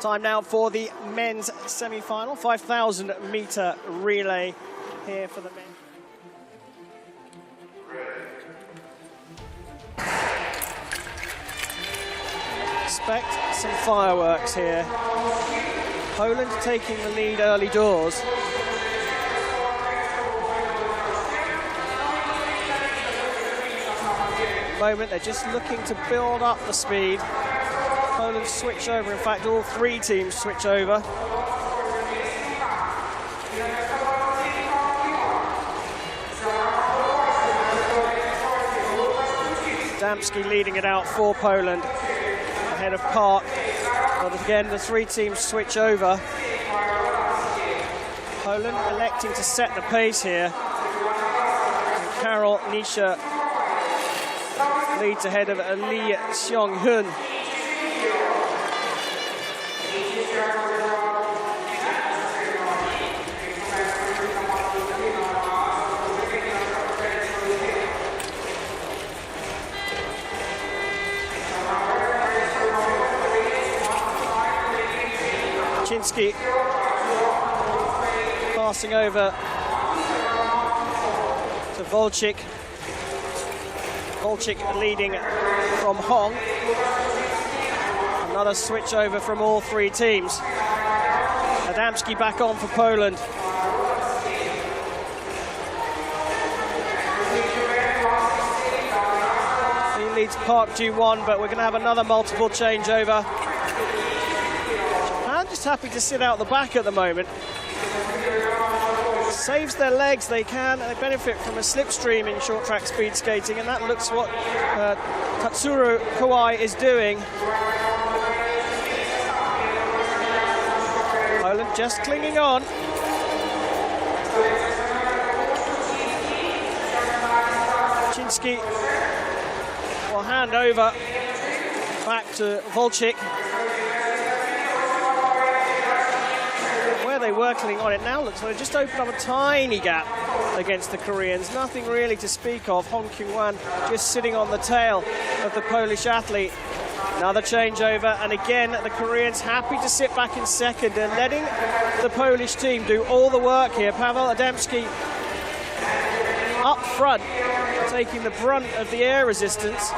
Time now for the men's semi-final, 5,000 meter relay here for the men. Expect some fireworks here. Poland taking the lead early doors. At the moment, they're just looking to build up the speed. Poland switch over. In fact, all three teams switch over. Adamski leading it out for Poland, ahead of Park. But again, the three teams switch over. Poland electing to set the pace here. And Karol Nisha leads ahead of Lee Seong-hun. Chinsky passing over to Volchik. Volchik leading from Hong. Another switch over from all three teams. Adamski back on for Poland. He leads Park Ji-won, but we're going to have another multiple changeover. Just happy to sit out the back at the moment. Saves their legs, they benefit from a slipstream in short track speed skating, and that looks what Tatsuro Kawai is doing. Poland just clinging on. Chinsky will hand over back to Volchik. They were clinging on, it now looks like they just opened up a tiny gap against the Koreans. Nothing really to speak of. Hong Kyung-wan just sitting on the tail of the Polish athlete. Another changeover, and again the Koreans happy to sit back in second and letting the Polish team do all the work here. Paweł Adamski up front, taking the brunt of the air resistance.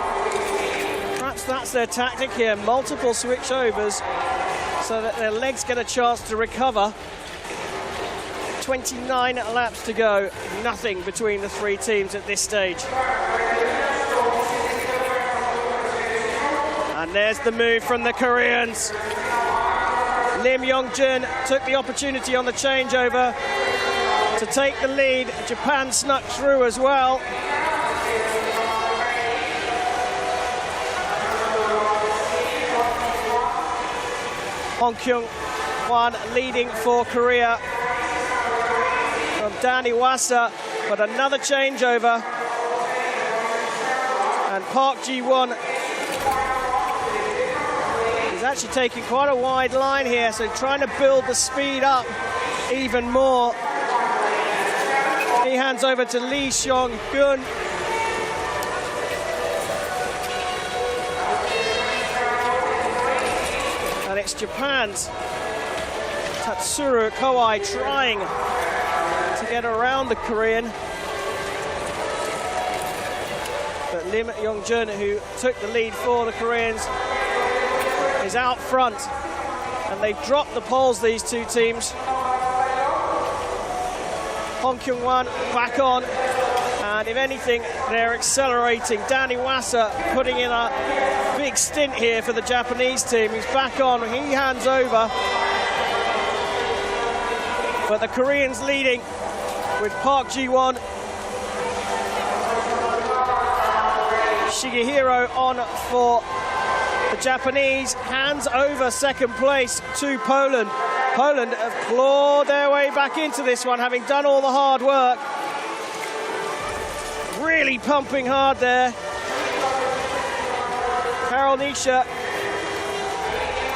Perhaps that's their tactic here, multiple switchovers, so that their legs get a chance to recover. 29 laps to go, nothing between the three teams at this stage. And there's the move from the Koreans. Lim Yong-jun took the opportunity on the changeover to take the lead. Japan snuck through as well. Hong Kyung-wan leading for Korea from Danny Wasa, but another changeover. And Park Ji-won is actually taking quite a wide line here, so trying to build the speed up even more. He hands over to Lee Seong-hun. And it's Japan's Tatsuro Kawai trying to get around the Korean. But Lim Yong-jun, who took the lead for the Koreans, is out front. And they've dropped the poles, these two teams. Hong Kyung-wan back on. And if anything, they're accelerating. Danny Wasa putting in a big stint here for the Japanese team. He's back on, he hands over. But the Koreans leading with Park Ji-won. Shigehiro on for the Japanese, hands over second place to Poland. Poland have clawed their way back into this one, having done all the hard work. Really pumping hard there. Karol Nisha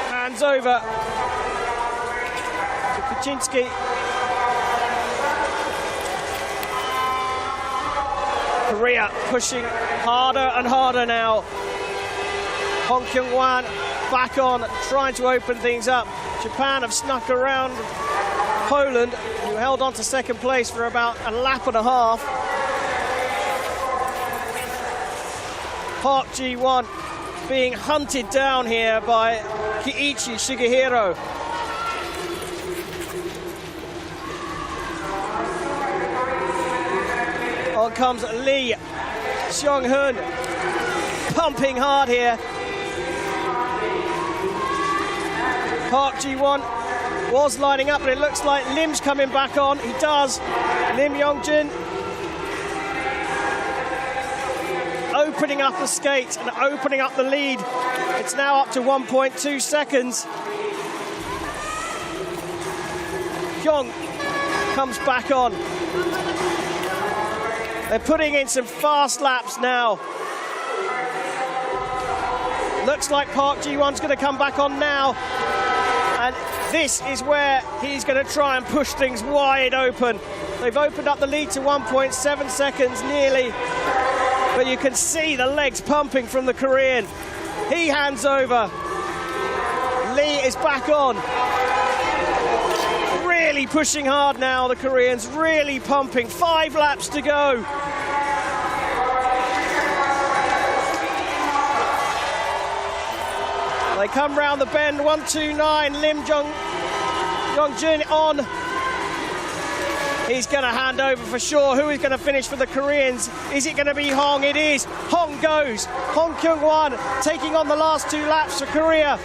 hands over to Kuczynski. Korea pushing harder and harder now. Hong Kyung-wan back on, trying to open things up. Japan have snuck around Poland, who held on to second place for about a lap and a half. Park Ji-won being hunted down here by Kiichi Shigehiro. On comes Lee Seong-hun, pumping hard here. Park Ji-won was lining up, but it looks like Lim's coming back on. He does. Lim Yong-jin opening up the skates and opening up the lead. It's now up to 1.2 seconds. Kyung comes back on. They're putting in some fast laps now. Looks like Park Ji-won's going to come back on now. And this is where he's going to try and push things wide open. They've opened up the lead to 1.7 seconds nearly. But you can see the legs pumping from the Korean. He hands over. Lee is back on. Really pushing hard now, the Koreans, really pumping. 5 laps to go. They come round the bend, 129, Lim Yong-jin on. He's going to hand over for sure. Who is going to finish for the Koreans? Is it going to be Hong? It is. Hong goes. Hong Kyung-wan taking on the last 2 laps for Korea.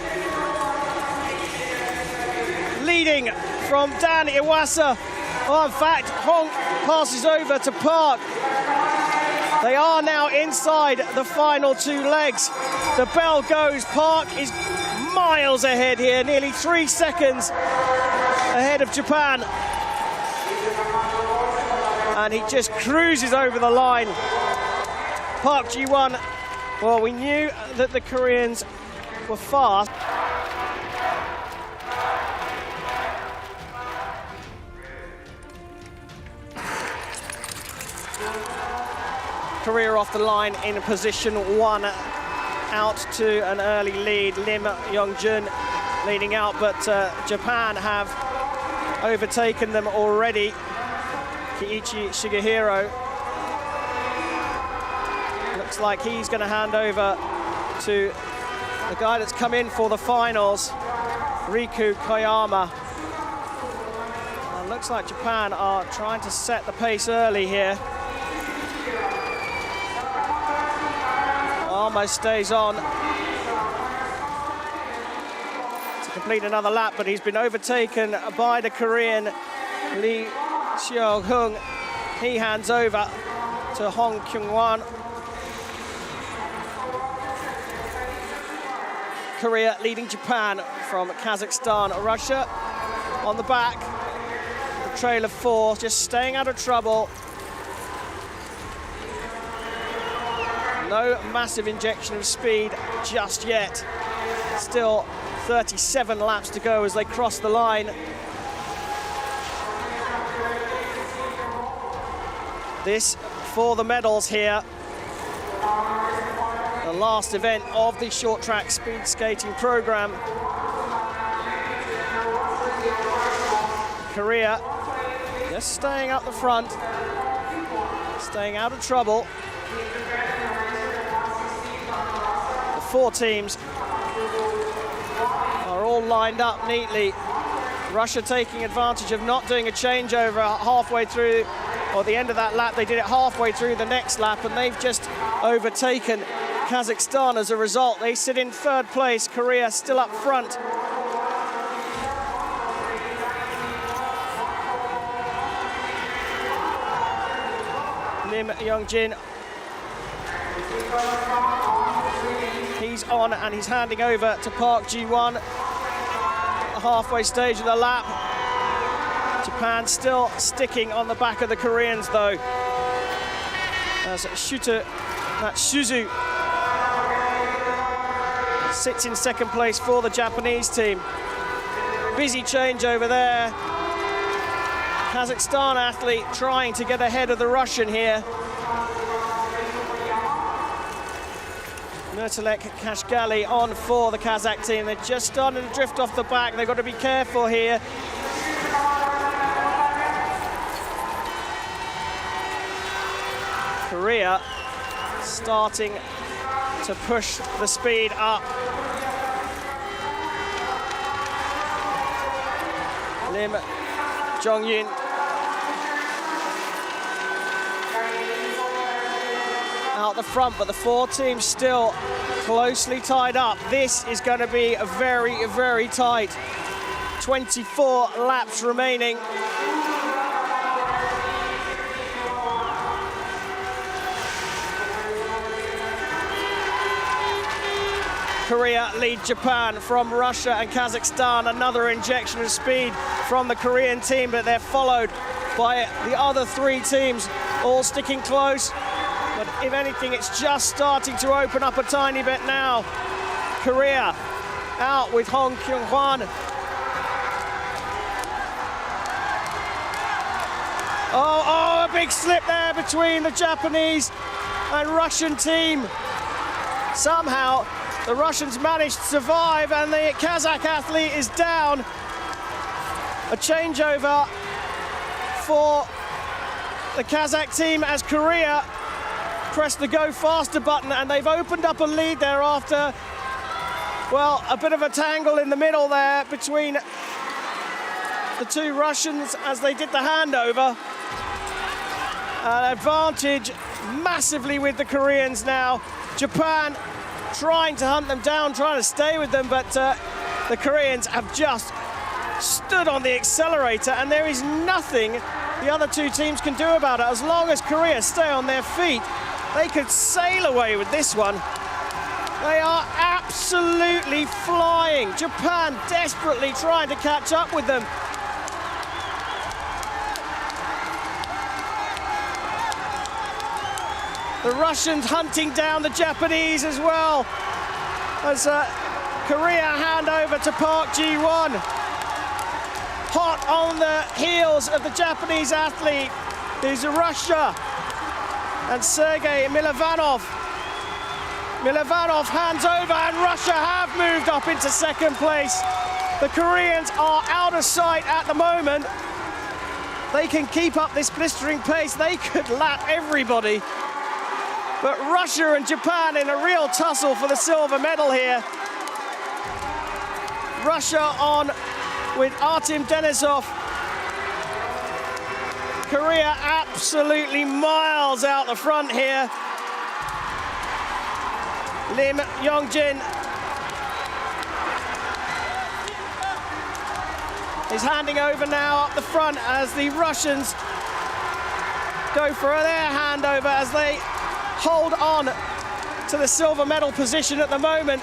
Leading from Dan Iwasa. Oh, in fact, Hong passes over to Park. They are now inside the final 2 legs. The bell goes. Park is miles ahead here, nearly 3 seconds ahead of Japan. And he just cruises over the line. Park Ji-won, well, we knew that the Koreans were fast. Korea off the line in position 1, out to an early lead. Lim Yong-jin leading out, but Japan have overtaken them already. Kiichi Shigehiro looks like he's going to hand over to the guy that's come in for the finals, Riku Koyama. And looks like Japan are trying to set the pace early here. Almost stays on to complete another lap, but he's been overtaken by the Korean Lee Seong-hun. He hands over to Hong Kyung-wan. Korea leading Japan from Kazakhstan. Russia on the back. The trail of 4, just staying out of trouble. No massive injection of speed just yet. Still 37 laps to go as they cross the line. This for the medals here. The last event of the short track speed skating program. Korea just staying up the front, staying out of trouble. The 4 teams are all lined up neatly. Russia taking advantage of not doing a changeover halfway through, or the end of that lap. They did it halfway through the next lap, and they've just overtaken Kazakhstan as a result. They sit in 3rd place. Korea still up front. Lim Yong-jin, he's on and he's handing over to Park Ji-won. The halfway stage of the lap. Japan still sticking on the back of the Koreans, though. As Shooter Matsuzu sits in 2nd place for the Japanese team. Busy change over there. Kazakhstan athlete trying to get ahead of the Russian here. Nurtalek Kashgali on for the Kazakh team. They're just starting to drift off the back. They've got to be careful here. Korea starting to push the speed up. Lim Jong-yun out the front, but the four teams still closely tied up. This is going to be a very, very tight 24 laps remaining. Korea lead Japan from Russia and Kazakhstan. Another injection of speed from the Korean team, but they're followed by the other three teams, all sticking close. But if anything, it's just starting to open up a tiny bit now. Korea out with Hong Kyung-hwan. Oh, a big slip there between the Japanese and Russian team. Somehow, the Russians managed to survive, and the Kazakh athlete is down. A changeover for the Kazakh team as Korea pressed the go faster button, and they've opened up a lead there after, well, a bit of a tangle in the middle there between the two Russians as they did the handover. An advantage massively with the Koreans now. Japan trying to hunt them down, trying to stay with them, but the Koreans have just stood on the accelerator, and there is nothing the other two teams can do about it. As long as Korea stay on their feet, they could sail away with this one. They are absolutely flying. Japan desperately trying to catch up with them. The Russians hunting down the Japanese as well, as Korea hand over to Park Ji-won. Hot on the heels of the Japanese athlete is Russia and Sergei Milovanov. Milovanov hands over, and Russia have moved up into second place. The Koreans are out of sight at the moment. They can keep up this blistering pace. They could lap everybody. But Russia and Japan in a real tussle for the silver medal here. Russia on with Artem Denisov. Korea absolutely miles out the front here. Lim Yongjin is handing over now up the front as the Russians go for their handover as they hold on to the silver medal position at the moment,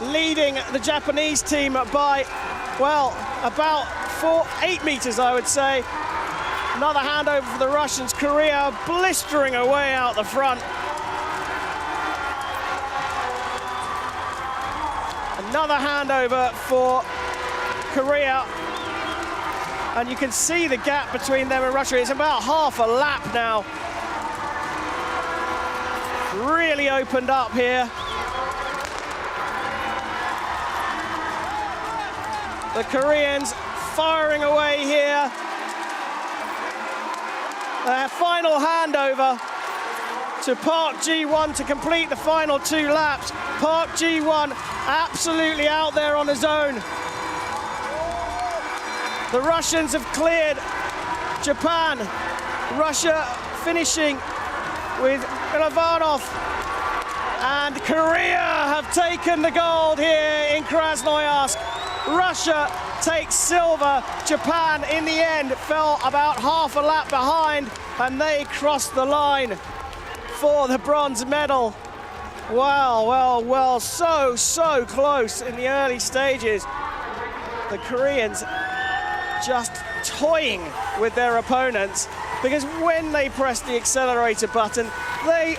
leading the Japanese team by, well, about 8 meters, I would say. Another handover for the Russians. Korea blistering away out the front. Another handover for Korea. And you can see the gap between them and Russia. It's about half a lap now. Really opened up here. The Koreans firing away here. Their final handover to Park Ji-won to complete the final 2 laps. Park Ji-won absolutely out there on his own. The Russians have cleared Japan. Russia finishing with Milovanov, and Korea have taken the gold here in Krasnoyarsk. Russia takes silver. Japan in the end fell about half a lap behind, and they crossed the line for the bronze medal. Well, so close in the early stages. The Koreans just toying with their opponents, because when they press the accelerator button, they